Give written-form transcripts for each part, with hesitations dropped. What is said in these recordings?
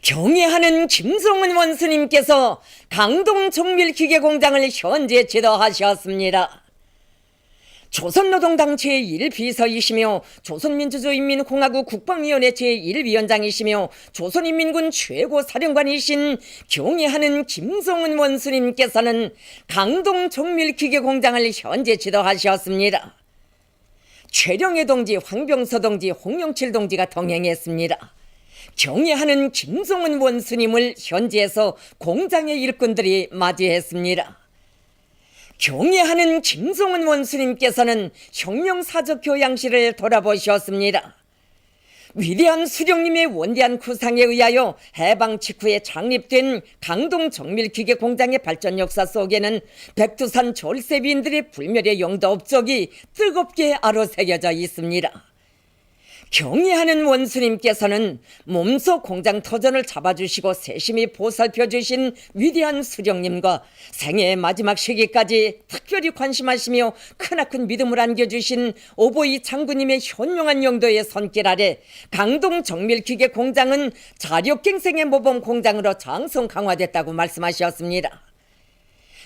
경애하는 김성은 원수님께서 강동 정밀기계 공장을 현재 지도하셨습니다. 조선노동당 제1비서이시며 조선민주주의인민공화국 국방위원회 제1위원장이시며 조선인민군 최고사령관이신 경애하는 김성은 원수님께서는 강동 정밀기계 공장을 현재 지도하셨습니다. 최령해 동지, 황병서 동지, 홍영칠 동지가 동행했습니다. 경애하는 김성은 원수님을 현지에서 공장의 일꾼들이 맞이했습니다. 경애하는 김성은 원수님께서는 혁명사적 교양실을 돌아보셨습니다. 위대한 수령님의 원대한 구상에 의하여 해방 직후에 창립된 강동 정밀기계 공장의 발전 역사 속에는 백두산 졸세비인들의 불멸의 영도 업적이 뜨겁게 아로새겨져 있습니다. 경애하는 원수님께서는 몸소 공장 터전을 잡아주시고 세심히 보살펴주신 위대한 수령님과 생애의 마지막 시기까지 특별히 관심하시며 크나큰 믿음을 안겨주신 오보이 장군님의 현명한 영도의 손길 아래 강동 정밀기계 공장은 자력갱생의 모범 공장으로 장성 강화됐다고 말씀하셨습니다.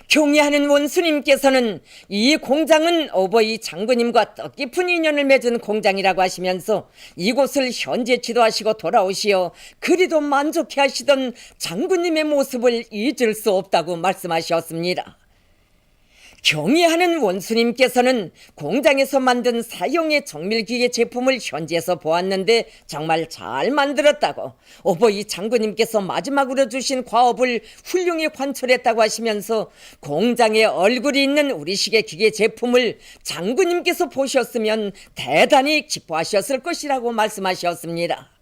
경애하는 원수님께서는 이 공장은 오보이 장군님과 뜻깊은 인연을 맺은 공장이라고 하시면서 이곳을 현재 지도하시고 돌아오시어 그리도 만족해 하시던 장군님의 모습을 잊을 수 없다고 말씀하셨습니다. 경애하는 원수님께서는 공장에서 만든 사형의 정밀기계 제품을 현지에서 보았는데 정말 잘 만들었다고, 오보이 장군님께서 마지막으로 주신 과업을 훌륭히 관철했다고 하시면서 공장에 얼굴이 있는 우리식의 기계 제품을 장군님께서 보셨으면 대단히 기뻐하셨을 것이라고 말씀하셨습니다.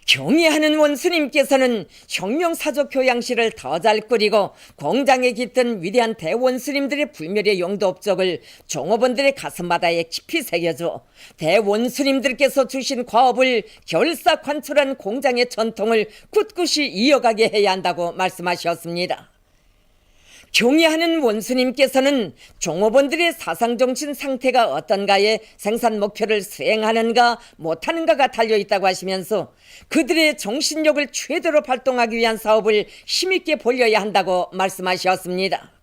경애하는 원수님께서는 혁명사적 교양실을 더 잘 꾸리고 공장에 깃든 위대한 대원수님들의 불멸의 영도 업적을 종업원들의 가슴바다에 깊이 새겨줘 대원수님들께서 주신 과업을 결사 관철한 공장의 전통을 꿋꿋이 이어가게 해야 한다고 말씀하셨습니다. 경애하는 원수님께서는 종업원들의 사상정신 상태가 어떤가에 생산 목표를 수행하는가 못하는가가 달려있다고 하시면서 그들의 정신력을 최대로 발동하기 위한 사업을 힘있게 벌려야 한다고 말씀하셨습니다.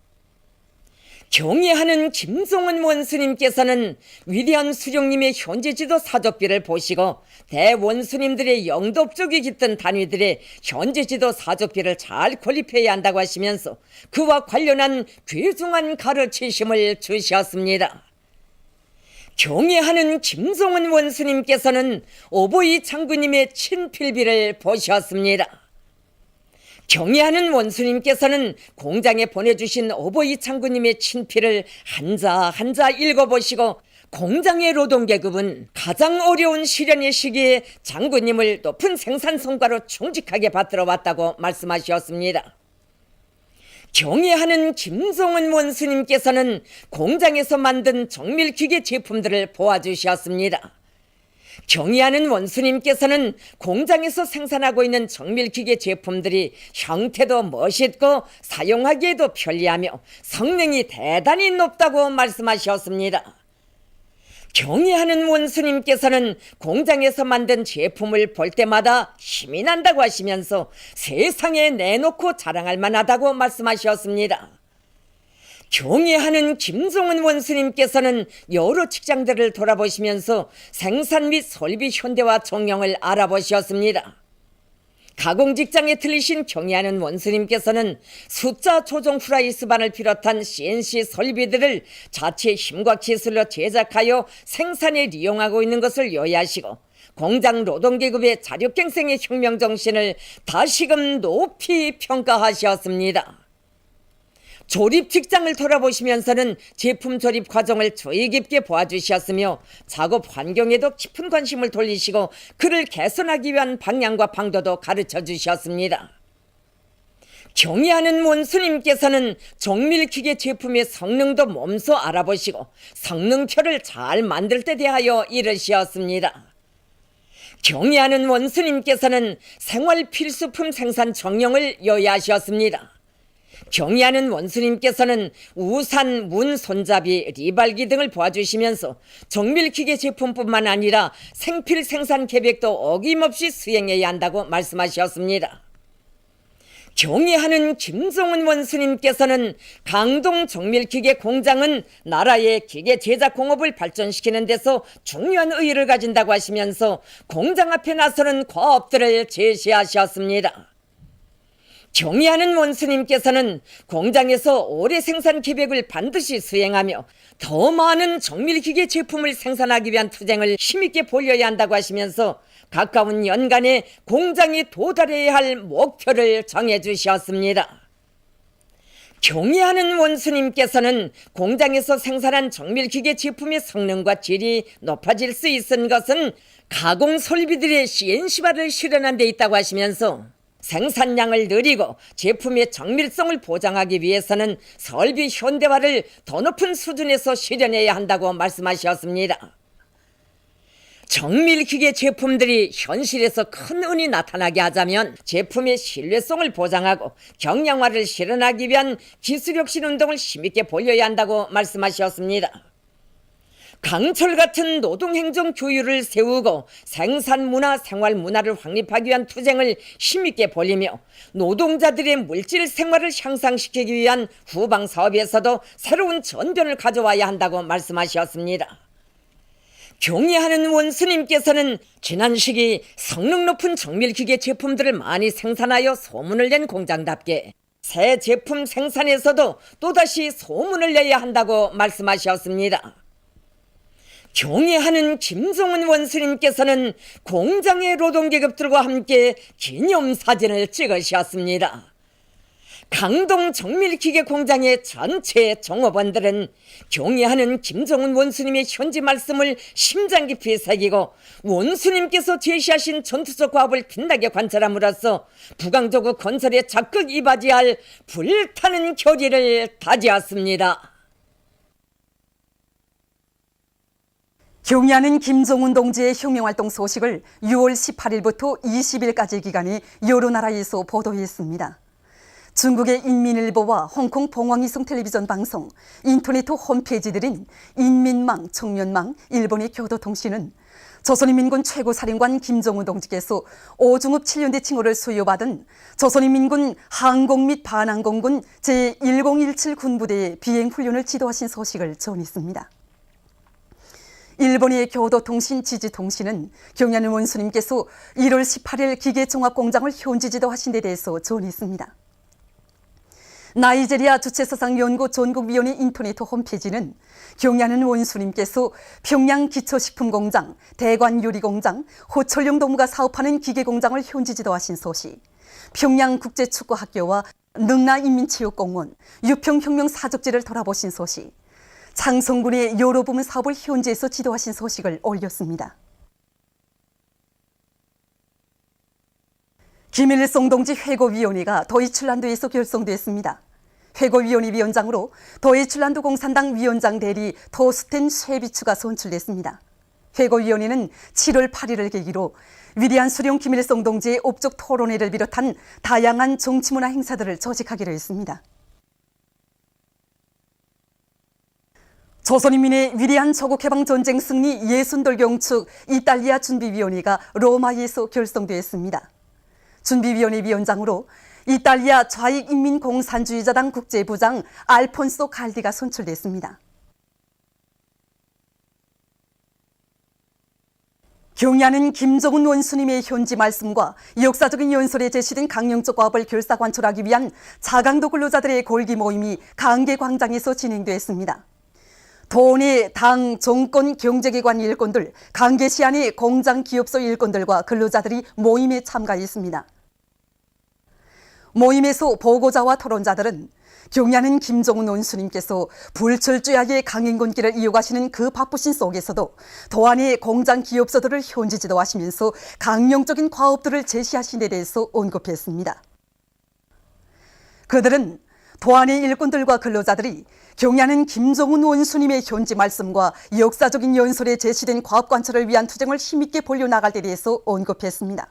경애하는 김성은 원수님께서는 위대한 수령님의 현재지도 사적비를 보시고 대원수님들의 영도업적이 깃든 단위들의 현재지도 사적비를 잘 건립해야 한다고 하시면서 그와 관련한 귀중한 가르치심을 주셨습니다. 경애하는 김성은 원수님께서는 오보이 장군님의 친필비를 보셨습니다. 경애하는 원수님께서는 공장에 보내주신 오보이 장군님의 친필을 한자 한자 읽어보시고 공장의 노동계급은 가장 어려운 시련의 시기에 장군님을 높은 생산 성과로 충직하게 받들어 왔다고 말씀하셨습니다. 경애하는 김성은 원수님께서는 공장에서 만든 정밀기계 제품들을 보아주셨습니다. 경애하는 원수님께서는 공장에서 생산하고 있는 정밀기계 제품들이 형태도 멋있고 사용하기에도 편리하며 성능이 대단히 높다고 말씀하셨습니다. 경애하는 원수님께서는 공장에서 만든 제품을 볼 때마다 힘이 난다고 하시면서 세상에 내놓고 자랑할 만하다고 말씀하셨습니다. 경애하는 김성은 원수님께서는 여러 직장들을 돌아보시면서 생산 및 설비 현대화 정령을 알아보셨습니다. 가공직장에 틀리신 경애하는 원수님께서는 숫자 조정 후라이스반을 비롯한 CNC 설비들을 자체 힘과 기술로 제작하여 생산에 이용하고 있는 것을 요야하시고 공장 노동계급의 자력갱생의 혁명정신을 다시금 높이 평가하셨습니다. 조립 직장을 돌아보시면서는 제품 조립 과정을 주의 깊게 보아주셨으며 작업 환경에도 깊은 관심을 돌리시고 그를 개선하기 위한 방향과 방도도 가르쳐 주셨습니다. 경애하는 원수님께서는 정밀기계 제품의 성능도 몸소 알아보시고 성능표를 잘 만들 때 대하여 이르셨습니다. 경애하는 원수님께서는 생활 필수품 생산 정령을 요야하셨습니다. 경의하는 원수님께서는 우산, 문, 손잡이, 리발기 등을 보아주시면서 정밀기계 제품뿐만 아니라 생필 생산 계획도 어김없이 수행해야 한다고 말씀하셨습니다. 경의하는 김종은 원수님께서는 강동 정밀기계 공장은 나라의 기계 제작 공업을 발전시키는 데서 중요한 의의를 가진다고 하시면서 공장 앞에 나서는 과업들을 제시하셨습니다. 경의하는 원수님께서는 공장에서 올해 생산 계획을 반드시 수행하며 더 많은 정밀기계 제품을 생산하기 위한 투쟁을 힘있게 벌여야 한다고 하시면서 가까운 연간에 공장이 도달해야 할 목표를 정해주셨습니다. 경의하는 원수님께서는 공장에서 생산한 정밀기계 제품의 성능과 질이 높아질 수 있는 것은 가공 설비들의 CNC화를 실현한 데 있다고 하시면서 생산량을 늘리고 제품의 정밀성을 보장하기 위해서는 설비 현대화를 더 높은 수준에서 실현해야 한다고 말씀하셨습니다. 정밀기계 제품들이 현실에서 큰 운이 나타나게 하자면 제품의 신뢰성을 보장하고 경량화를 실현하기 위한 기술혁신 운동을 힘있게 벌여야 한다고 말씀하셨습니다. 강철 같은 노동행정 교율을 세우고 생산문화, 생활문화를 확립하기 위한 투쟁을 힘있게 벌이며 노동자들의 물질 생활을 향상시키기 위한 후방사업에서도 새로운 전변을 가져와야 한다고 말씀하셨습니다. 경의하는 원수님께서는 지난 시기 성능 높은 정밀기계 제품들을 많이 생산하여 소문을 낸 공장답게 새 제품 생산에서도 또다시 소문을 내야 한다고 말씀하셨습니다. 경의하는 김종은 원수님께서는 공장의 노동계급들과 함께 기념사진을 찍으셨습니다. 강동 정밀기계 공장의 전체 종업원들은 경의하는 김종은 원수님의 현지 말씀을 심장 깊이 새기고 원수님께서 제시하신 전투적 과업을 빛나게 관찰함으로써 부강조국 건설에 적극 이바지할 불타는 결의를 다지었습니다. 경의하는 김종은 동지의 혁명활동 소식을 6월 18일부터 20일까지 기간에 여러 나라에서 보도했습니다. 중국의 인민일보와 홍콩 봉황이성 텔레비전 방송, 인터넷 홈페이지들인 인민망, 청년망, 일본의 교도통신은 조선인민군 최고사령관 김종은 동지께서 오중읍 7연대 칭호를 수여받은 조선인민군 항공 및 반항공군 제1017 군부대의 비행훈련을 지도하신 소식을 전했습니다. 일본의 교도통신 지지통신은 경의하는 원수님께서 1월 18일 기계종합공장을 현지 지도하신 데 대해서 전했습니다. 나이제리아 주체서상연구 전국위원회 인터넷 홈페이지는 경의하는 원수님께서 평양 기초식품공장, 대관 유리공장, 호철용 동무가 사업하는 기계공장을 현지 지도하신 소식, 평양 국제축구학교와 능라인민체육공원, 유평혁명 사적지를 돌아보신 소식, 장성군의 여러 부문 사업을 현지에서 지도하신 소식을 올렸습니다. 김일성 동지 회고위원회가 더이출란드에서 결성됐습니다. 회고위원회 위원장으로 더이출란드 공산당 위원장 대리 토스텐 쉐비츠가 선출됐습니다. 회고위원회는 7월 8일을 계기로 위대한 수령 김일성 동지의 업적 토론회를 비롯한 다양한 정치문화 행사들을 조직하기로 했습니다. 조선인민의 위대한 조국해방전쟁 승리 예순돌 경축 이탈리아 준비위원회가 로마에서 결성되었습니다. 준비위원회 위원장으로 이탈리아 좌익인민공산주의자당 국제부장 알폰소 갈디가 선출됐습니다. 경의하는 김종은 원수님의 현지 말씀과 역사적인 연설에 제시된 강령적 과업을 결사관철하기 위한 자강도 근로자들의 골기 모임이 강계광장에서 진행됐습니다. 도내 당, 정권, 경제기관 일꾼들, 강계시안의 공장, 기업소 일꾼들과 근로자들이 모임에 참가했습니다. 모임에서 보고자와 토론자들은 경의하는 김종은 원수님께서 불철주야의 강행군길을 이어가시는 그 바쁘신 속에서도 도안의 공장, 기업소들을 현지 지도하시면서 강령적인 과업들을 제시하신 데 대해서 언급했습니다. 그들은 도안의 일꾼들과 근로자들이 경의하는 김종은 원수님의 현지 말씀과 역사적인 연설에 제시된 과업 관철을 위한 투쟁을 힘있게 벌려나갈 데 대해서 언급했습니다.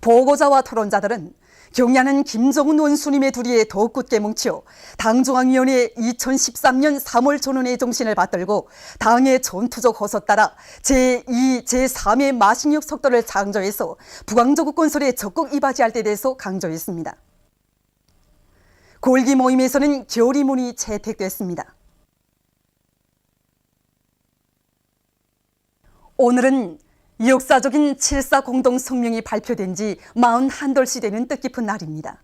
보고자와 토론자들은 경야는 김정은 원수님의 두리에 더욱 굳게 뭉쳐 당중앙위원회 2013년 3월 전원의 정신을 받들고 당의 전투적 허서 따라 제2, 제3의 마식령 속도를 창조해서 북왕조국 건설에 적극 이바지할 때 대해서 강조했습니다. 골기 모임에서는 결의문이 채택됐습니다. 오늘은 역사적인 7.4 공동성명이 발표된 지 41돌씩 되는 뜻깊은 날입니다.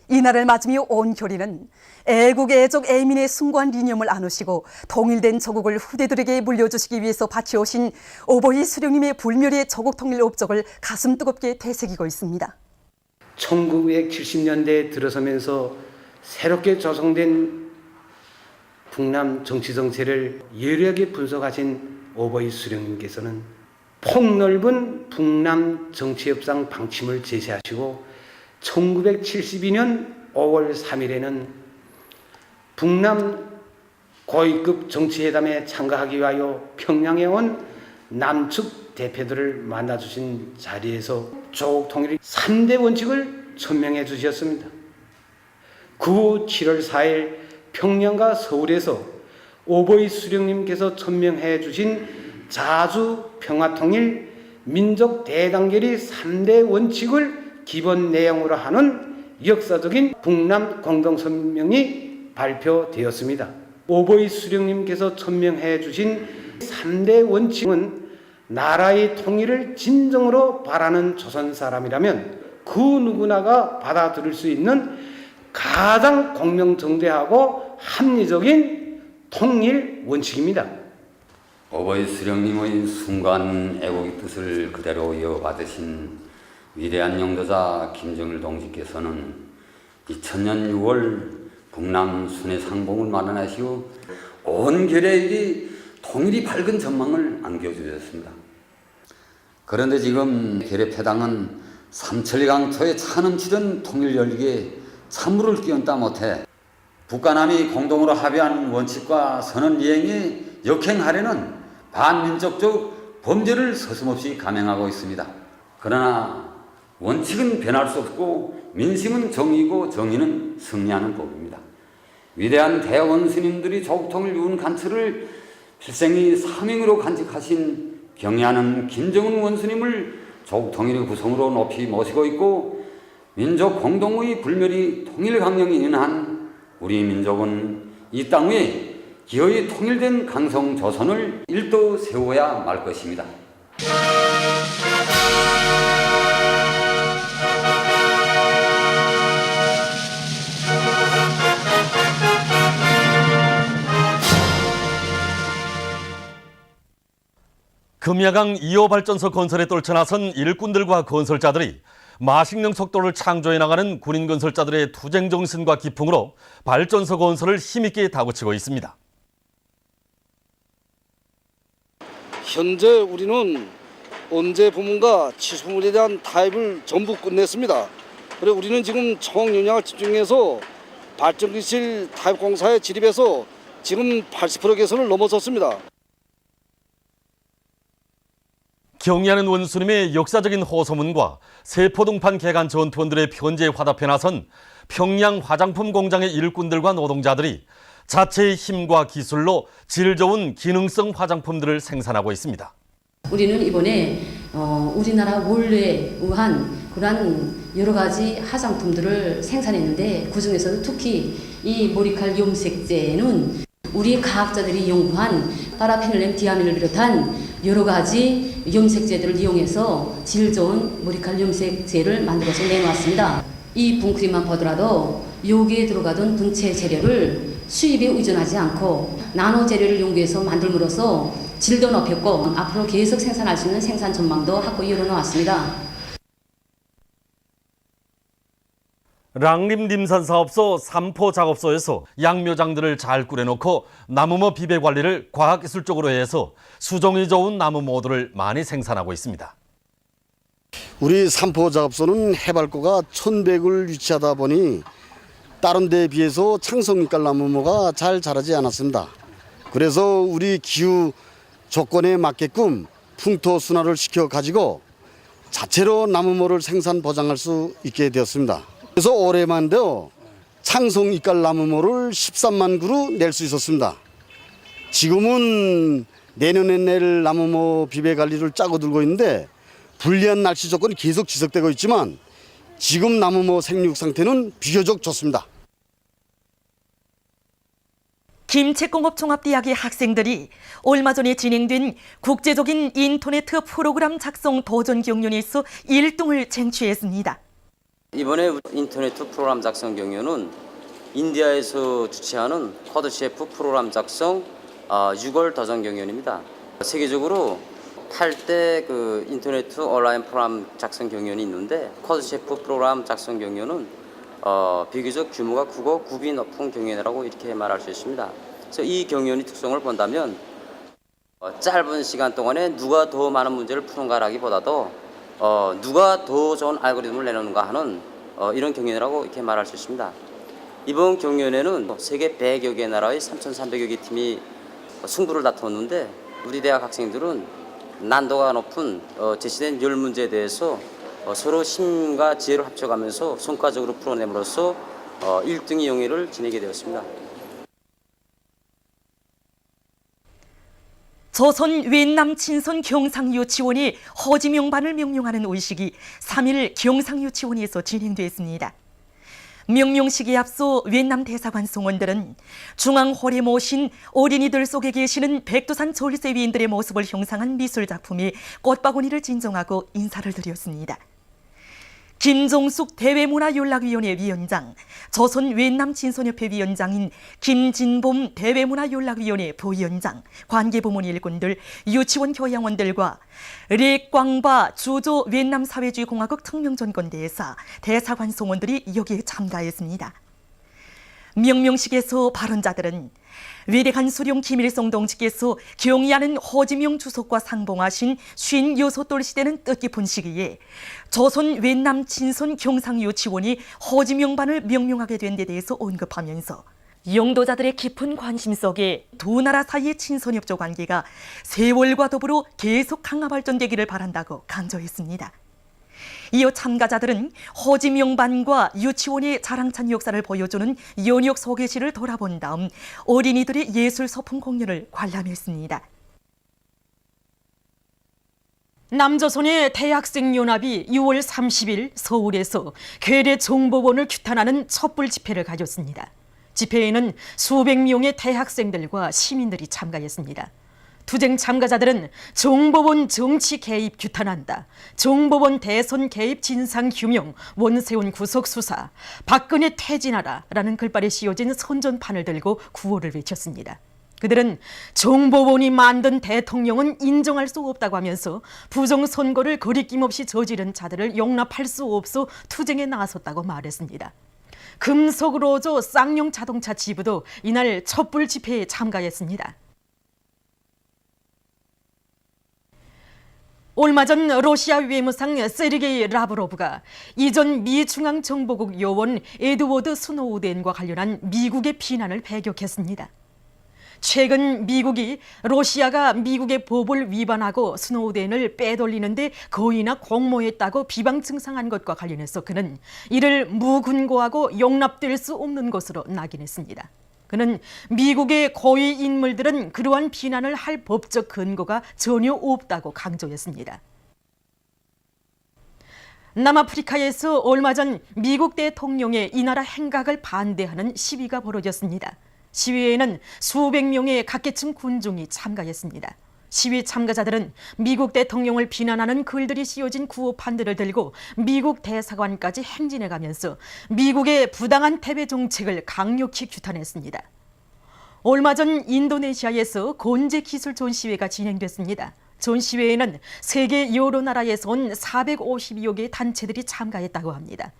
이 날을 맞으며 온 교리는 애국, 애족, 애민의 숭고한 이념을 나누시고 통일된 조국을 후대들에게 물려주시기 위해서 바치오신 오보이 수령님의 불멸의 조국 통일 업적을 가슴 뜨겁게 되새기고 있습니다. 1970년대에 들어서면서 새롭게 조성된 북남 정치 정세를 예리하게 분석하신 오보이 수령님께서는 폭넓은 북남 정치협상 방침을 제시하시고 1972년 5월 3일에는 북남 고위급 정치회담에 참가하기 위하여 평양에 온 남측 대표들을 만나주신 자리에서 조국 통일의 3대 원칙을 천명해 주셨습니다. 그 후 7월 4일 평양과 서울에서 오보이 수령님께서 천명해 주신 자주 평화통일 민족 대단결의 3대 원칙을 기본 내용으로 하는 역사적인 북남 공동성명이 발표되었습니다. 오보이 수령님께서 천명해 주신 3대 원칙은 나라의 통일을 진정으로 바라는 조선 사람이라면 그 누구나가 받아들일 수 있는 가장 공명정대하고 합리적인 통일 원칙입니다. 오보이 수령님의 숭고한 애국의 뜻을 그대로 이어받으신 위대한 영도자 김정일 동지께서는 2000년 6월 북남 순회 상봉을 마련하시고 온 결의의 통일이 밝은 전망을 안겨주셨습니다. 그런데 지금 결의패당은 삼천리강토에 차 넘치던 통일 열기에 찬물을 끼얹다 못해 북한남이 공동으로 합의한 원칙과 선언 이행에 역행하려는 반민족적 범죄를 서슴없이 감행하고 있습니다. 그러나 원칙은 변할 수 없고 민심은 정의고 정의는 승리하는 법입니다. 위대한 대원스님들이 조국통일 유은 간철을 필생의 사명으로 간직하신 경애하는 김정은 원스님을 조국통일의 구성으로 높이 모시고 있고 민족 공동의 불멸이 통일강령이 인한 우리 민족은 이 땅 위에 기어이 통일된 강성 조선을 일도 세워야 말 것입니다. 금야강 2호 발전소 건설에 떨쳐나선 일꾼들과 건설자들이 마식령 속도를 창조해 나가는 군인 건설자들의 투쟁 정신과 기풍으로 발전소 건설을 힘있게 다구치고 있습니다. 현재 우리는 언제 부문과 치수물에 대한 타입을 전부 끝냈습니다. 그리고 우리는 지금 총 역량을 집중해서 발전기실 타입 공사에 진입해서 지금 80% 개선을 넘어섰습니다. 경의하는 원수님의 역사적인 호소문과 세포동판 개간 전투원들의 편지에 화답해 나선 평양 화장품 공장의 일꾼들과 노동자들이 자체의 힘과 기술로 질 좋은 기능성 화장품들을 생산하고 있습니다. 우리는 이번에 우리나라 원래에 의한 그러한 여러 가지 화장품들을 생산했는데 그중에서도 특히 이 모리칼 염색제는 우리 과학자들이 연구한 파라피놀렘 디아민을 비롯한 여러 가지 염색제들을 이용해서 질 좋은 모리칼 염색제를 만들어서 내놓았습니다. 이 분크림만 보더라도 여기에 들어가던 분체 재료를 수입에 의존하지 않고 나노 재료를 연구해서 만들므로써 질도 높였고 앞으로 계속 생산할 수 있는 생산 전망도 확고히 열어놓았습니다. 랑림 림산사업소 삼포 작업소에서 양묘장들을 잘 꾸려놓고 나무모 비배 관리를 과학기술적으로 해서 수종이 좋은 나무 모두를 많이 생산하고 있습니다. 우리 삼포 작업소는 해발고가 1100을 위치하다 보니 다른 데에 비해서 창성밀깔 나무모가 잘 자라지 않았습니다. 그래서 우리 기후 조건에 맞게끔 풍토 순화를 시켜 가지고 자체로 나무모를 생산 보장할 수 있게 되었습니다. 그래서 올해만도 창성 이깔 나무모를 13만 그루 낼 수 있었습니다. 지금은 내년에 낼 나무모 비배 관리를 짜고 들고 있는데 불리한 날씨 조건이 계속 지속되고 있지만 지금 나무모 생육 상태는 비교적 좋습니다. 김책공업종합대학의 학생들이 얼마 전에 진행된 국제적인 인터네트 프로그램 작성 도전 경연에서 1등을 쟁취했습니다. 이번에 인터네트 프로그램 작성 경연은 인디아에서 주최하는 코드셰프 프로그램 작성 6월 도전 경연입니다. 세계적으로 8대 그 인터네트 온라인 프로그램 작성 경연이 있는데 코드셰프 프로그램 작성 경연은 비교적 규모가 크고 굽이 높은 경연이라고 이렇게 말할 수 있습니다. 그래서 이 경연의 특성을 본다면 짧은 시간 동안에 누가 더 많은 문제를 푸는가라기보다도 누가 더 좋은 알고리즘을 내놓는가 하는 이런 경연이라고 이렇게 말할 수 있습니다. 이번 경연에는 세계 100여 개 나라의 3,300여 개 팀이 승부를 다투었는데 우리 대학 학생들은 난도가 높은 제시된 10문제에 대해서 서로 힘과 지혜를 합쳐가면서 성과적으로 풀어냄으로써 1등의 영예를 지니게 되었습니다. 조선 웬남 친선 경상유치원이 허지명반을 명명하는 의식이 3일 경상유치원에서 진행됐습니다. 명명식에 앞서 웬남 대사관 성원들은 중앙홀에 모신 어린이들 속에 계시는 백두산 졸세위인들의 모습을 형상한 미술작품에 꽃바구니를 진정하고 인사를 드렸습니다. 김종숙 대외문화연락위원회 위원장, 조선 웬남 친선협회 위원장인 김진범 대외문화연락위원회 부위원장, 관계부문 일꾼들, 유치원 교양원들과 렉광바 주조 웬남 사회주의공화국 특명전권대사, 대사관 성원들이 여기에 참가했습니다. 명명식에서 발언자들은 위대한 수령 김일성 동지께서 경의하는 허지명 주석과 상봉하신 56돌 시대는 뜻깊은 시기에 조선 웬남 친선 경상유치원이 허지명반을 명명하게 된 데 대해서 언급하면서 영도자들의 깊은 관심 속에 두 나라 사이의 친선협조 관계가 세월과 더불어 계속 강화 발전되기를 바란다고 강조했습니다. 이어 참가자들은 허지명반과 유치원의 자랑찬 역사를 보여주는 연역 소개시를 돌아본 다음 어린이들의 예술 소품 공연을 관람했습니다. 남조선의 대학생연합이 6월 30일 서울에서 괴뢰 정보원을 규탄하는 촛불 집회를 가졌습니다. 집회에는 수백 명의 대학생들과 시민들이 참가했습니다. 투쟁 참가자들은 정보원 정치 개입 규탄한다, 정보원 대선 개입 진상 규명, 원세훈 구속 수사, 박근혜 퇴진하라 라는 글발이 씌워진 선전판을 들고 구호를 외쳤습니다. 그들은 정보원이 만든 대통령은 인정할 수 없다고 하면서 부정선거를 거리낌 없이 저지른 자들을 용납할 수 없어 투쟁에 나섰다고 말했습니다. 금속로조 쌍용 자동차 지부도 이날 촛불 집회에 참가했습니다. 얼마 전 러시아 외무상 세르게이 라브로브가 이전 미 중앙정보국 요원 에드워드 스노우덴과 관련한 미국의 비난을 배격했습니다. 최근 미국이 러시아가 미국의 법을 위반하고 스노우덴을 빼돌리는데 거의나 공모했다고 비방 증상한 것과 관련해서 그는 이를 무근거하고 용납될 수 없는 것으로 낙인했습니다. 그는 미국의 고위 인물들은 그러한 비난을 할 법적 근거가 전혀 없다고 강조했습니다. 남아프리카에서 얼마 전 미국 대통령의 이 나라 행각을 반대하는 시위가 벌어졌습니다. 시위에는 수백 명의 각계층 군중이 참가했습니다. 시위 참가자들은 미국 대통령을 비난하는 글들이 씌워진 구호판들을 들고 미국 대사관까지 행진해가면서 미국의 부당한 패배 정책을 강력히 규탄했습니다. 얼마 전 인도네시아에서 건재 기술 전시회가 진행됐습니다. 전시회에는 세계 여러 나라에서 온 450여 개의 단체들이 참가했다고 합니다.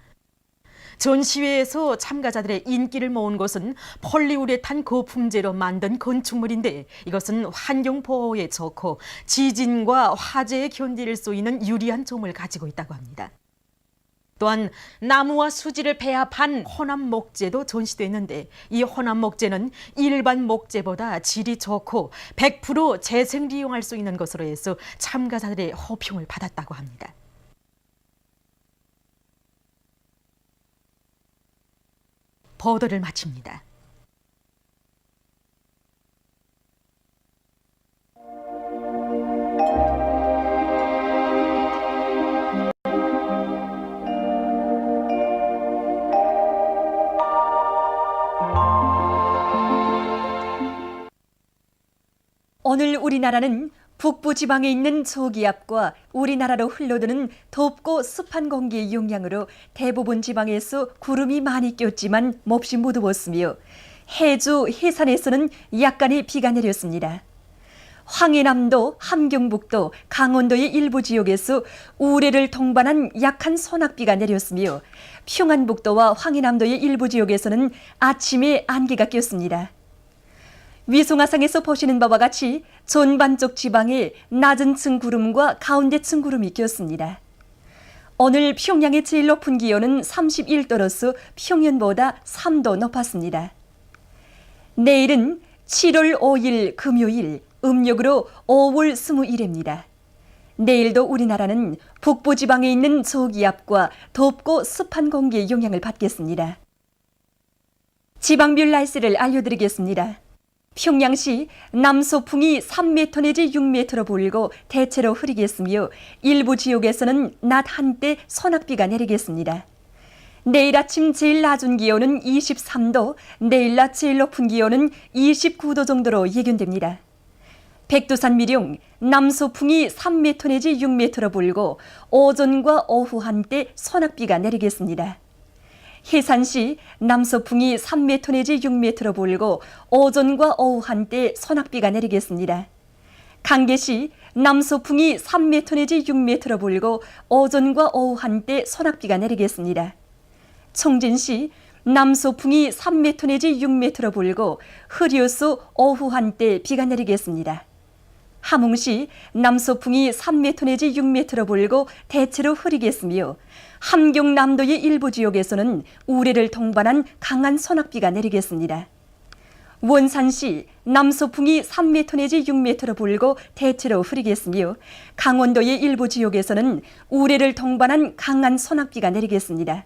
전시회에서 참가자들의 인기를 모은 것은 폴리우레탄 고품제로 만든 건축물인데 이것은 환경 보호에 좋고 지진과 화재에 견딜 수 있는 유리한 점을 가지고 있다고 합니다. 또한 나무와 수지를 배합한 호남 목재도 전시됐는데 이 호남 목재는 일반 목재보다 질이 좋고 100% 재생利用할 수 있는 것으로 해서 참가자들의 호평을 받았다고 합니다. 보도를 마칩니다. 오늘 우리나라는 북부 지방에 있는 저기압과 우리나라로 흘러드는 덥고 습한 공기의 영향으로 대부분 지방에서 구름이 많이 꼈지만 몹시 무더웠으며 해주 해산에서는 약간의 비가 내렸습니다. 황해남도, 함경북도, 강원도의 일부 지역에서 우레를 동반한 약한 소낙비가 내렸으며 평안북도와 황해남도의 일부 지역에서는 아침에 안개가 꼈습니다. 위성화상에서 보시는 바와 같이 전반쪽 지방에 낮은 층 구름과 가운데 층 구름이 꼈습니다. 오늘 평양의 제일 높은 기온은 31도로서 평년보다 3도 높았습니다. 내일은 7월 5일 금요일, 음력으로 5월 21일입니다. 내일도 우리나라는 북부 지방에 있는 저기압과 덥고 습한 공기의 영향을 받겠습니다. 지방별 날씨를 알려드리겠습니다. 평양시 남서풍이 3m 내지 6m로 불고 대체로 흐리겠으며 일부 지역에서는 낮 한때 소낙비가 내리겠습니다. 내일 아침 제일 낮은 기온은 23도, 내일 낮 제일 높은 기온은 29도 정도로 예견됩니다. 백두산 미령 남서풍이 3m 내지 6m로 불고 오전과 오후 한때 소낙비가 내리겠습니다. 해산시 남서풍이 3m 내지 6m로 불고 오전과 오후 한때 소낙비가 내리겠습니다. 강계시 남서풍이 3m 내지 6m로 불고 오전과 오후 한때 소낙비가 내리겠습니다. 청진시 남서풍이 3m 내지 6m로 불고 흐려서 오후 한때 비가 내리겠습니다. 함흥시 남서풍이 3m 내지 6m로 불고 대체로 흐리겠으며 함경남도의 일부 지역에서는 우레를 동반한 강한 소낙비가 내리겠습니다. 원산시 남서풍이 3m 내지 6m로 불고 대체로 흐리겠으며 강원도의 일부 지역에서는 우레를 동반한 강한 소낙비가 내리겠습니다.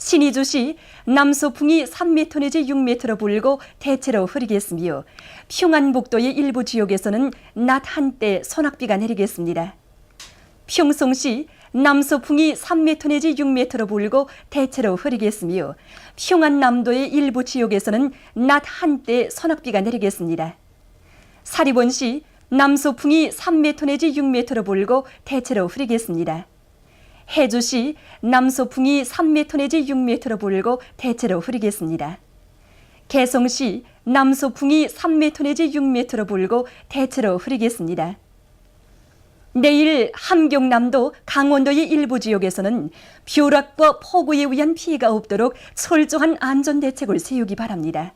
신의주시 남서풍이 3m 내지 6m로 불고 대체로 흐리겠으며 평안북도의 일부 지역에서는 낮 한때 소낙비가 내리겠습니다. 평성시 남서풍이 3m 내지 6m로 불고 대체로 흐리겠으며 평안남도의 일부 지역에서는 낮 한때 소낙비가 내리겠습니다. 사리본시 남서풍이 3m 내지 6m로 불고 대체로 흐리겠습니다. 해주시 남서풍이 3m 내지 6m로 불고 대체로 흐리겠습니다. 개성시 남서풍이 3m 내지 6m로 불고 대체로 흐리겠습니다. 내일 함경남도, 강원도의 일부 지역에서는 벼락과 폭우에 의한 피해가 없도록 철저한 안전대책을 세우기 바랍니다.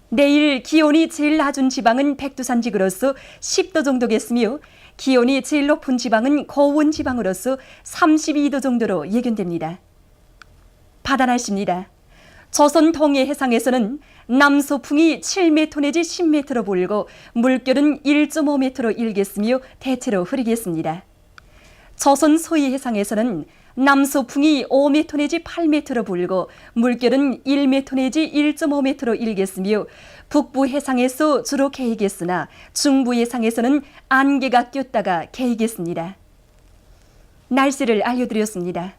내일 기온이 제일 낮은 지방은 백두산지구로서 10도 정도겠으며 기온이 제일 높은 지방은 고원 지방으로서 32도 정도로 예견됩니다. 바다 날씨입니다. 조선 동해 해상에서는 남서풍이 7m 내지 10m로 불고 물결은 1.5m로 일겠으며 대체로 흐리겠습니다. 조선 서해 해상에서는 남서풍이 5m 내지 8m로 불고 물결은 1m 내지 1.5m로 일겠으며 북부 해상에서 주로 개이겠으나 중부 해상에서는 안개가 꼈다가 개이겠습니다. 날씨를 알려드렸습니다.